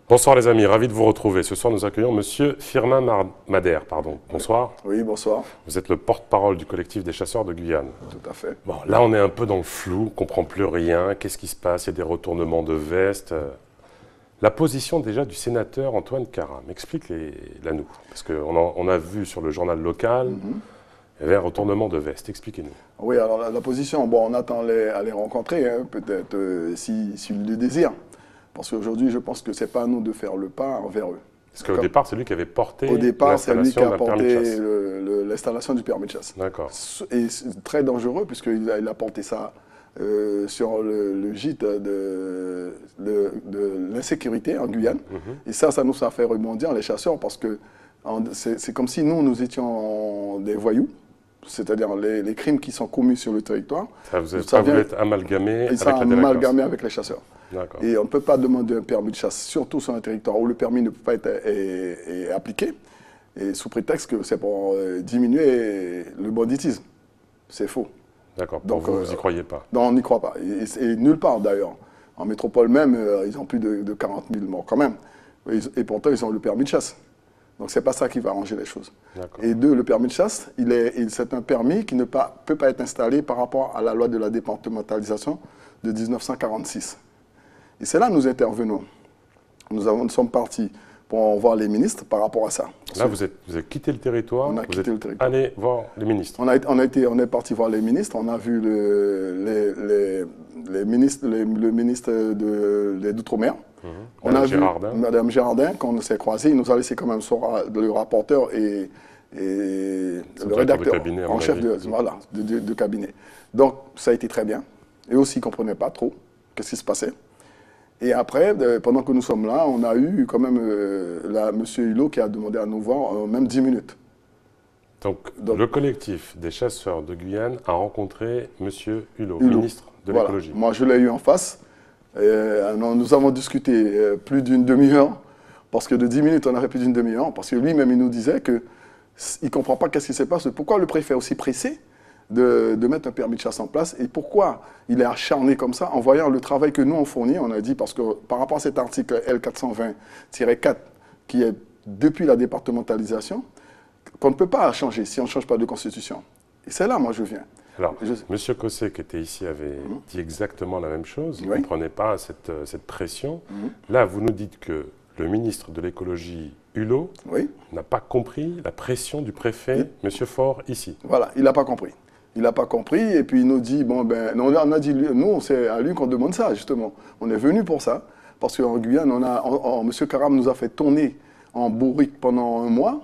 Bonsoir les amis, ravi de vous retrouver. Ce soir, nous accueillons Monsieur Firmin Madère. Bonsoir. Oui, bonsoir. Vous êtes le porte-parole du collectif des chasseurs de Guyane. Tout à fait. Bon, là, on est un peu dans le flou, on ne comprend plus rien. Qu'est-ce qui se passe? Il y a des retournements de veste. La position déjà du sénateur Antoine Karam, explique-la nous. Parce qu'on a vu sur le journal local, il y avait un retournement de veste. Expliquez-nous. Oui, alors la position, bon, on attend à les rencontrer, hein, peut-être s'ils le désirent. Parce qu'aujourd'hui, je pense que ce n'est pas à nous de faire le pas envers eux. Parce qu'au départ, c'est lui qui avait porté Au départ, c'est lui qui a l'installation d'un permis de porté chasse. l'installation du permis de chasse. D'accord. Et c'est très dangereux, puisqu'il a porté ça sur le gîte de l'insécurité en Guyane. Et ça nous a fait rebondir les chasseurs, parce que c'est comme si nous étions des voyous. C'est-à-dire les crimes qui sont commis sur le territoire. Vous voulu être amalgamé avec la délinquance. Amalgamé avec les chasseurs. Et on ne peut pas demander un permis de chasse, surtout sur un territoire où le permis ne peut pas être appliqué, et sous prétexte que c'est pour diminuer le banditisme. C'est faux. D'accord, donc vous n'y croyez pas? Non, on n'y croit pas. Et nulle part d'ailleurs. En métropole même, ils ont plus de 40 000 morts quand même. Et pourtant, ils ont le permis de chasse. Donc, ce n'est pas ça qui va arranger les choses. Et deux, le permis de chasse, c'est un permis qui ne peut pas être installé par rapport à la loi de la départementalisation de 1946. Et c'est là que nous intervenons. Nous sommes partis pour voir les ministres par rapport à ça. Là, vous avez quitté le territoire, on a quitté le territoire. Allez voir les ministres. On est parti voir les ministres, on a vu le ministre d'Outre-mer. Madame Gérardin, qu'on s'est croisé, il nous a laissé quand même le rapporteur et le rédacteur en chef de cabinet. Donc, ça a été très bien. Et aussi, ils ne comprenaient pas trop ce qui se passait. Et après, pendant que nous sommes là, on a eu quand même M. Hulot qui a demandé à nous voir même 10 minutes. Donc, le collectif des chasseurs de Guyane a rencontré M. Hulot, ministre de l'écologie. Moi, je l'ai eu en face. Nous avons discuté plus d'une demi-heure, parce que de 10 minutes, on a fait plus d'une demi-heure, parce que lui-même, il nous disait qu'il ne comprend pas qu'est-ce qui se passe, pourquoi le préfet est aussi pressé de mettre un permis de chasse en place, et pourquoi il est acharné comme ça, en voyant le travail que nous, on fournit. On a dit, parce que par rapport à cet article L420-4, qui est depuis la départementalisation, qu'on ne peut pas changer si on ne change pas de constitution. Et c'est là, moi, je viens. Alors, M. Cossé, qui était ici, avait dit exactement la même chose. Il ne comprenait pas cette pression. Là, vous nous dites que le ministre de l'écologie, Hulot, n'a pas compris la pression du préfet, M. Faure, ici. Voilà, il n'a pas compris. Il n'a pas compris, et puis il nous dit, bon, on a dit, nous, c'est à lui qu'on demande ça, justement. On est venu pour ça, parce qu'en Guyane, M. Karam nous a fait tourner en bourrique pendant un mois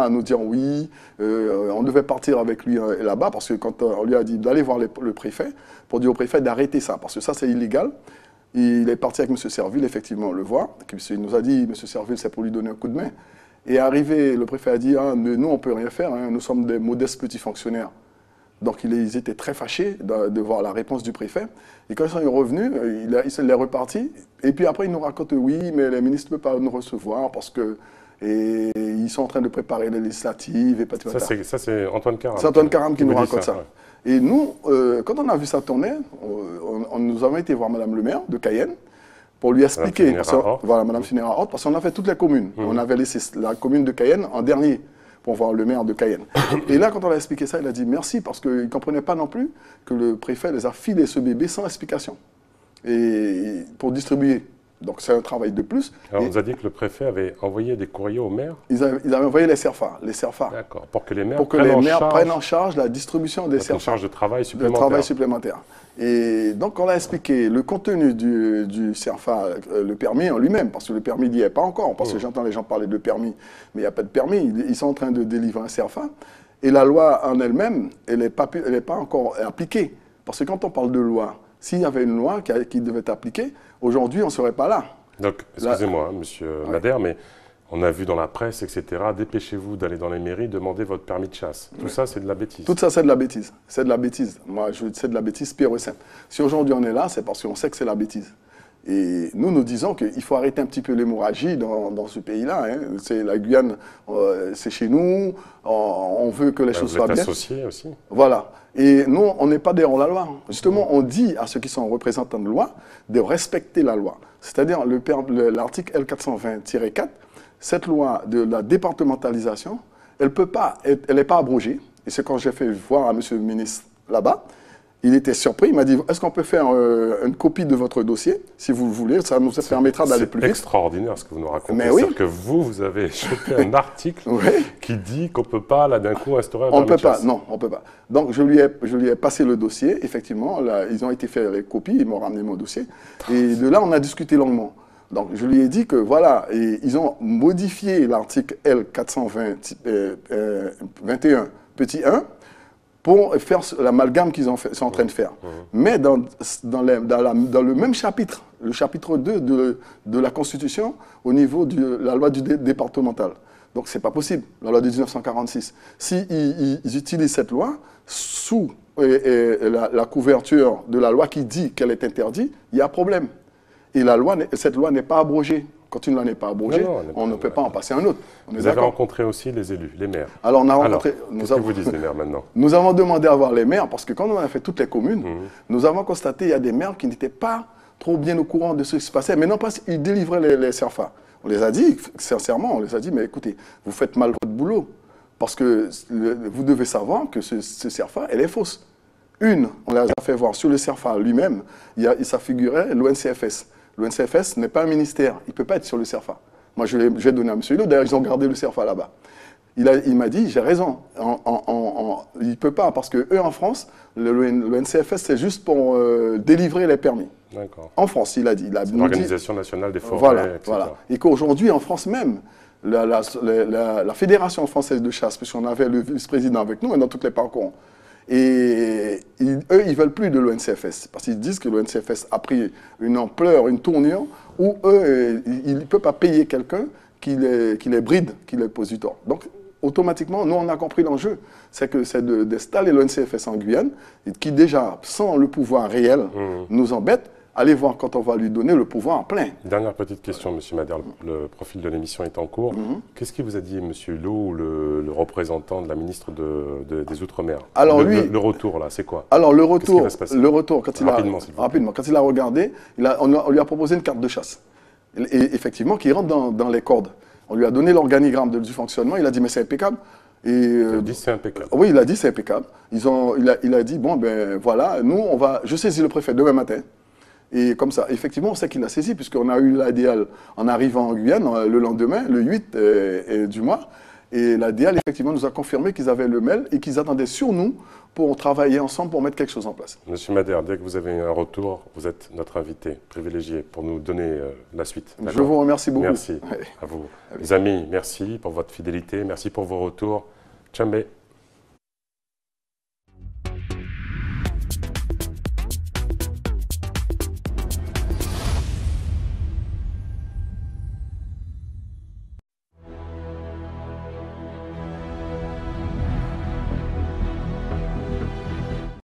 à nous dire oui, on devait partir avec lui là-bas, parce que quand on lui a dit d'aller voir le préfet, pour dire au préfet d'arrêter ça, parce que ça c'est illégal. Il est parti avec M. Serville, effectivement, on le voit. Il nous a dit, M. Serville, c'est pour lui donner un coup de main. Et arrivé, le préfet a dit, nous on ne peut rien faire, nous sommes des modestes petits fonctionnaires. Donc ils étaient très fâchés de voir la réponse du préfet. Et quand ils sont revenus, il est reparti. Et puis après, il nous raconte, oui, mais les ministres ne peuvent pas nous recevoir parce que... Et ils sont en train de préparer les législatives et ça, c'est Antoine Karam. C'est Antoine Karam qui nous raconte ça. Et nous, quand on a vu ça tourner, nous avons été voir Madame le maire de Cayenne pour lui expliquer. Voilà, Madame Finera Hort, parce qu'on a fait toutes les communes. On avait laissé la commune de Cayenne en dernier pour voir le maire de Cayenne. Et là, quand on a expliqué ça, il a dit merci, parce qu'il ne comprenait pas non plus que le préfet les a filé ce bébé sans explication. Et pour distribuer. Donc c'est un travail de plus. Alors on nous a dit que le préfet avait envoyé des courriers aux maires. Ils avaient envoyé les CERFA. D'accord, pour que les maires prennent en charge la distribution des CERFA. Une charge de travail supplémentaire. Et donc on a expliqué le contenu du CERFA, le permis en lui-même, parce que le permis n'y est pas encore, parce que j'entends les gens parler de permis, mais il n'y a pas de permis. Ils sont en train de délivrer un CERFA. Et la loi en elle-même, elle n'est pas encore appliquée. Parce que quand on parle de loi, s'il y avait une loi qui devait être appliquée, aujourd'hui, on ne serait pas là. Donc, excusez-moi, monsieur Madère, mais on a vu dans la presse, etc., dépêchez-vous d'aller dans les mairies, demander votre permis de chasse. Tout ça, c'est de la bêtise. Tout ça, c'est de la bêtise. C'est de la bêtise. Moi, c'est de la bêtise pure et simple. Si aujourd'hui on est là, c'est parce qu'on sait que c'est la bêtise. Et nous disons qu'il faut arrêter un petit peu l'hémorragie dans ce pays-là. Hein. C'est la Guyane, c'est chez nous, on veut que les choses soient bien. Vous êtes associés aussi. Voilà. Et nous, on n'est pas derrière la loi. Justement, on dit à ceux qui sont représentants de loi de respecter la loi. C'est-à-dire l'article L420-4, cette loi de la départementalisation, elle n'est pas abrogée. Et c'est quand j'ai fait voir à monsieur le ministre là-bas, il était surpris, il m'a dit, est-ce qu'on peut faire une copie de votre dossier, si vous le voulez, ça nous permettra d'aller plus vite. C'est extraordinaire ce que vous nous racontez. Mais oui. C'est-à-dire que vous avez chopé un article qui dit qu'on ne peut pas, là, d'un coup, instaurer un permis de chasse. On ne peut pas, non, on ne peut pas. Donc, je lui ai passé le dossier, effectivement, là, ils ont été faire les copies, ils m'ont ramené mon dossier, et de là, on a discuté longuement. Donc, je lui ai dit que, voilà, et ils ont modifié l'article L421, petit 1, pour faire l'amalgame qu'ils sont en train de faire. Mais dans le même chapitre, le chapitre 2 de la Constitution, au niveau de la loi du départemental. Donc, ce n'est pas possible, la loi de 1946. S'ils utilisent cette loi sous la couverture de la loi qui dit qu'elle est interdite, il y a problème. Et cette loi n'est pas abrogée. Quand une loi n'est pas abrogée, on ne peut pas en passer un autre. Vous avez rencontré aussi les élus, les maires. Alors, on a rencontré... Qu'est-ce que vous disent les maires maintenant? Nous avons demandé à voir les maires, parce que quand on a fait toutes les communes, nous avons constaté qu'il y a des maires qui n'étaient pas trop bien au courant de ce qui se passait. Mais non pas, ils délivraient les CERFA. On les a dit, sincèrement, on les a dit, mais écoutez, vous faites mal votre boulot. Parce que vous devez savoir que ce CERFA, elle est fausse. On les a fait voir sur le CERFA lui-même, ça figurait l'ONCFS. L'ONCFS n'est pas un ministère, il ne peut pas être sur le CERFA. Moi, je l'ai donné à M. Hulot, d'ailleurs, ils ont gardé le CERFA là-bas. Il m'a dit, j'ai raison, il ne peut pas, parce qu'eux, en France, l'ONCFS, c'est juste pour délivrer les permis. En France, il a dit. L'Organisation nationale des forêts, etc. Voilà. Et qu'aujourd'hui, en France même, la Fédération française de chasse, puisqu'on avait le vice-président avec nous, et dans toutes les parcours, et eux, ils ne veulent plus de l'ONCFS, parce qu'ils disent que l'ONCFS a pris une ampleur, une tournure, où eux, ils ne peuvent pas payer quelqu'un qui les bride, qui les pose du tort. Donc, automatiquement, nous, on a compris l'enjeu. C'est que c'est d'installer l'ONCFS en Guyane, qui déjà, sans le pouvoir réel, nous embête. Allez voir quand on va lui donner le pouvoir en plein. Dernière petite question, M. Madère, le profil de l'émission est en cours. Qu'est-ce qu'il vous a dit, M. Hulot, le représentant de la ministre des Outre-mer? Alors le retour, là, c'est quoi? Alors le retour, rapidement, quand il a regardé, on lui a proposé une carte de chasse. Et effectivement, qui rentre dans les cordes. On lui a donné l'organigramme du fonctionnement, il a dit, mais c'est impeccable. Il a dit c'est impeccable. Oui, il a dit c'est impeccable. Il a dit, bon, ben voilà, nous, je saisis le préfet demain matin. Et comme ça, effectivement, on sait qu'il a saisi, puisqu'on a eu l'ADL en arrivant en Guyane le lendemain, le 8 du mois. Et l'ADL, effectivement, nous a confirmé qu'ils avaient le mail et qu'ils attendaient sur nous pour travailler ensemble pour mettre quelque chose en place. Monsieur Madère, dès que vous avez un retour, vous êtes notre invité privilégié pour nous donner la suite. Je vous remercie beaucoup. Merci à vous. Les amis, merci pour votre fidélité, merci pour vos retours. Tchambé.